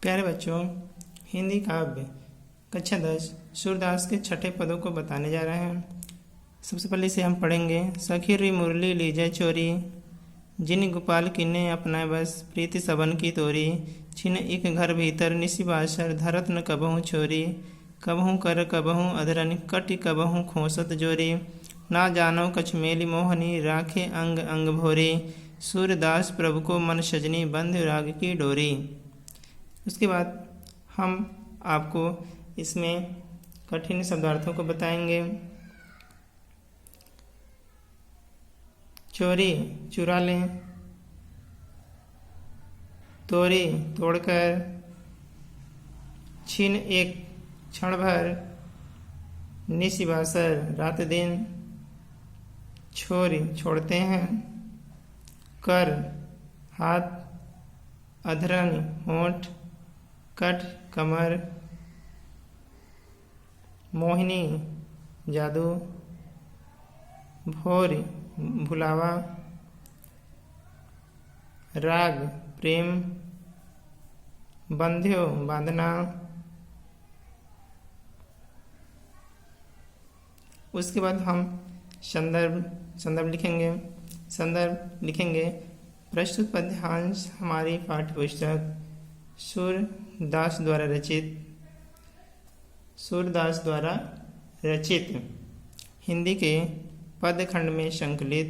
प्यारे बच्चों, हिंदी काव्य कक्षा 10 सूरदास के छठे पदों को बताने जा रहे हैं। सबसे पहले से हम पढ़ेंगे। सखी री मुरली लीजय चोरी, जिन गोपाल किन्ने अपना बस, प्रीति सबन की तोरी। छिन एक घर भीतर निसी बासर, धरत न कबहूँ छोरी। कबहूँ कर कबहूँ अधरन, कटि कबहूँ खोसत जोरी। ना जानो कछ मेली मोहनी, राखे अंग अंग भोरी। सूरदास प्रभु को मन सजनी, बंध राग की डोरी। उसके बाद हम आपको इसमें कठिन शब्दार्थों को बताएंगे। चोरी चुरा लें, तोरी तोड़कर, छीन एक क्षण भर, निशिबासर रात दिन, छोरी छोड़ते हैं, कर हाथ, अधरन होंठ, कट कमर, मोहिनी जादू, भोर भुलावा, राग प्रेम, बंध्यो बांधना। उसके बाद हम संदर्भ लिखेंगे। प्रस्तुत पद्यांश हमारी पाठ्य पुस्तक सूरदास द्वारा रचित हिंदी के पद खंड में संकलित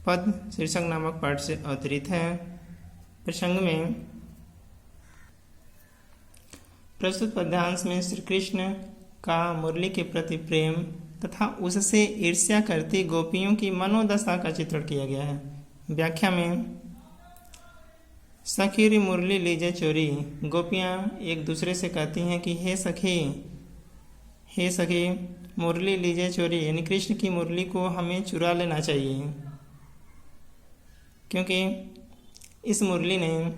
पद शीर्षक नामक पाठ से अवतरित है। प्रसंग में प्रस्तुत पद्यांश में श्री कृष्ण का मुरली के प्रति प्रेम तथा उससे ईर्ष्या करती गोपियों की मनोदशा का चित्रण किया गया है। व्याख्या में सखी री मुरली लीजे चोरी, गोपियाँ एक दूसरे से कहती हैं कि हे सखी मुरली लीजे चोरी, यानी कृष्ण की मुरली को हमें चुरा लेना चाहिए, क्योंकि इस मुरली ने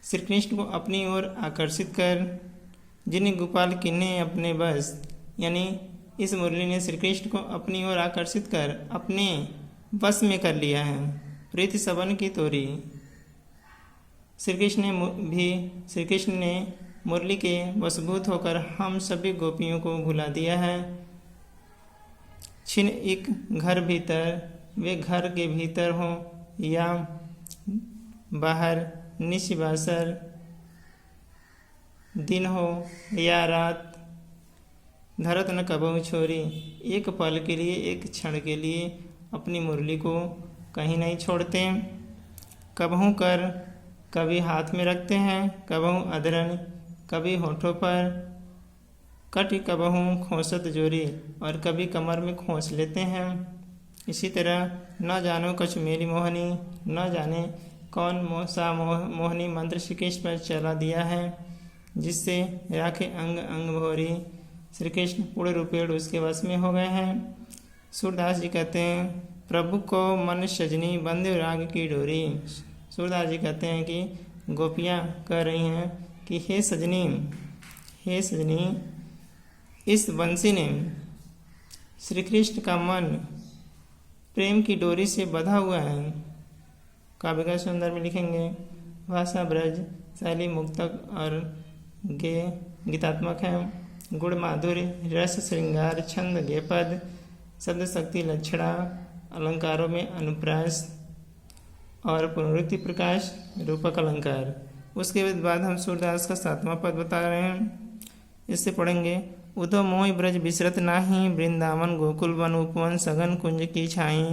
श्री कृष्ण को अपनी ओर आकर्षित कर, जिन्हें गोपाल किन्ने अपने बस, यानी इस मुरली ने श्री कृष्ण को अपनी ओर आकर्षित कर अपने बस में कर लिया है। प्रीति सबन की तोरी, श्री कृष्ण ने मुरली के वशभूत होकर हम सभी गोपियों को भुला दिया है। छिन एक घर भीतर, वे घर के भीतर हो या बाहर, निशिबासर दिन हो या रात, धरत न कबहूँ छोरी, एक पल के लिए, एक क्षण के लिए अपनी मुरली को कहीं नहीं छोड़ते। कबहूँ कर, कभी हाथ में रखते हैं, कबहूँ अधरन, कभी होठों पर, कटि कबहूँ खोसत जोरी, और कभी कमर में खोस लेते हैं। इसी तरह न जानो कछ मेरी मोहनी, न जाने कौन मोहनी मंत्र श्री कृष्ण पर चला दिया है, जिससे राखे अंग अंग भोरी, श्री कृष्ण पूर्ण रूपेण उसके वश में हो गए हैं। सूरदास जी कहते हैं, प्रभु को मन सजनी, बंध राग की डोरी। सूरदास जी कहते हैं कि गोपियाँ कह रही हैं कि हे सजनी, इस बंसी ने श्री कृष्ण का मन प्रेम की डोरी से बंधा हुआ है। काव्य का सुंदर में लिखेंगे। भाषा ब्रज, शैली मुक्तक और गीतात्मक है। गुण माधुर्य, रस श्रृंगार, छंद गेपद, शब्द शक्ति लक्षणा, अलंकारों में अनुप्रास और पुनरुक्ति प्रकाश, रूपक अलंकार। उसके बाद हम सूरदास का 7वां पद बता रहे हैं। इससे पढ़ेंगे। उदो मोहि ब्रज बिसरत नाही, वृंदावन गोकुल वन उपवन, सघन कुंज की छाई।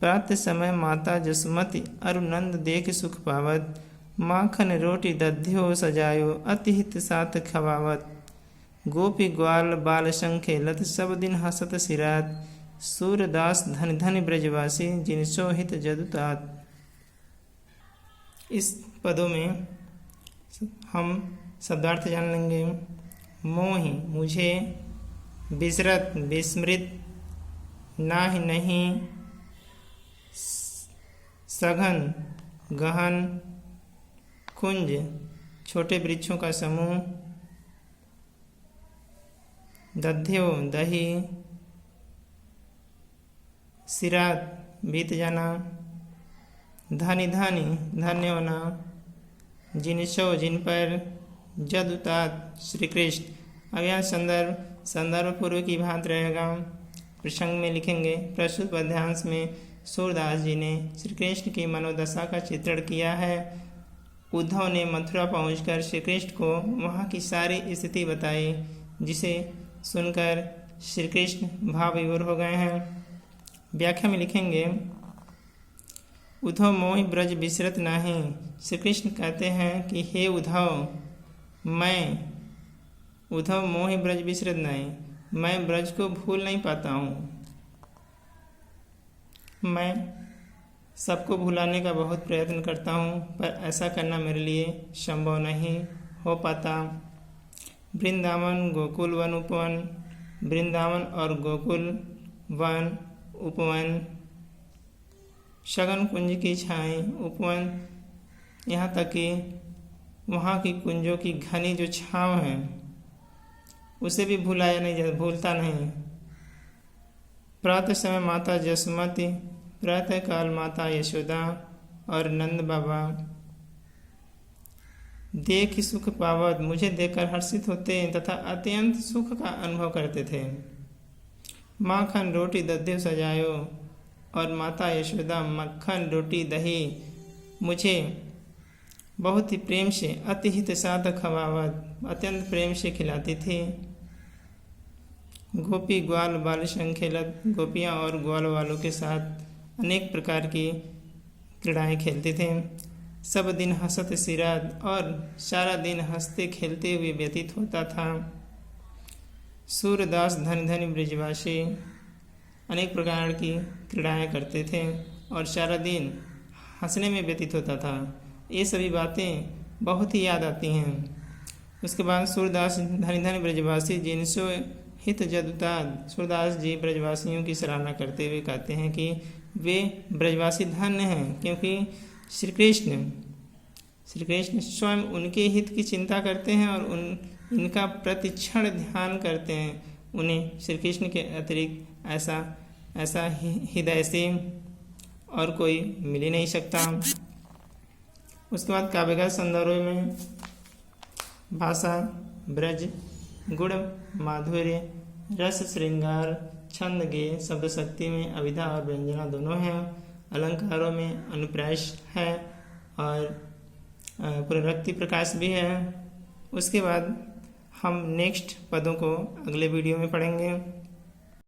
प्रातः समय माता जसमति, अरु नंद देख सुख पावत। माखन रोटी दध्यो सजायो, अति हित साथ खवावत। गोपी ग्वाल बाल संग खेलत, सब दिन हसत सिरात। सूरदास धन धन ब्रजवासी, जिन सो हित जदुतात। इस पदों में हम शब्दार्थ जान लेंगे। मोहि मुझे, बिसरत विस्मृत, नाही नहीं, सघन गहन, कुंज छोटे वृक्षों का समूह, दध्यो दही, सिरात बीत जाना, धनी धनी धन्य होना, जिनसो जिन पर, जदुतात श्री कृष्ण। अब यहाँ संदर्भ पूर्व की भांति रहेगा। प्रसंग में लिखेंगे प्रस्तुत पद्यांश में सूरदास जी ने श्री कृष्ण की मनोदशा का चित्रण किया है। उद्धव ने मथुरा पहुंचकर श्री कृष्ण को वहाँ की सारी स्थिति बताई, जिसे सुनकर श्री कृष्ण भाव विभोर हो गए हैं। व्याख्या में लिखेंगे उद्धव मोहि ब्रज बिसरत नाही। श्री कृष्ण कहते हैं कि हे उद्धव, मैं उद्धव मोहि ब्रज बिसरत नहीं, मैं ब्रज को भूल नहीं पाता हूँ। मैं सबको भुलाने का बहुत प्रयत्न करता हूँ, पर ऐसा करना मेरे लिए संभव नहीं हो पाता। वृंदावन गोकुल वन उपवन, वृंदावन और गोकुल वन उपवन, शगन कुंज की छाएं उपवन, यहाँ तक कि वहाँ की कुंजों की घनी जो छाँव है उसे भी भूलता नहीं। प्रातः समय माता जसमती, प्रातः काल माता यशोदा और नंद बाबा देख सुख पावत, मुझे देखकर हर्षित होते तथा अत्यंत सुख का अनुभव करते थे। माखन रोटी दध्य सजायो, और माता यशोदा मक्खन रोटी दही मुझे बहुत ही प्रेम से अतिहित साध खवावत, अत्यंत प्रेम से खिलाती थी। गोपी ग्वाल बाल संखेलत, गोपियाँ और ग्वाल वालों के साथ अनेक प्रकार की क्रीड़ाएँ खेलते थे। सब दिन हंसत सिरात, और सारा दिन हंसते खेलते हुए व्यतीत होता था। सूरदास धनी धनी ब्रजवासी अनेक प्रकार की क्रीड़ाएँ करते थे और सारा दिन हंसने में व्यतीत होता था। ये सभी बातें बहुत ही याद आती हैं। उसके बाद सूरदास धनी धनी ब्रजवासी जिनसो हित जदुतात, सूरदास जी ब्रजवासियों की सराहना करते हुए कहते हैं कि वे ब्रजवासी धन्य हैं, क्योंकि श्री कृष्ण स्वयं उनके हित की चिंता करते हैं और इनका प्रतिक्षण ध्यान करते हैं। उन्हें श्री कृष्ण के अतिरिक्त ऐसा हृदय से और कोई मिल ही नहीं सकता। उसके बाद काव्यगत संदर्भ में भाषा, ब्रज, गुण, माधुर्य, रस, श्रृंगार, छंद, गेय, शब्द शक्ति में अभिधा और व्यंजना दोनों हैं। अलंकारों में अनुप्रास है और पुनरुक्ति प्रकाश भी है। उसके बाद हम नेक्स्ट पदों को अगले वीडियो में पढ़ेंगे।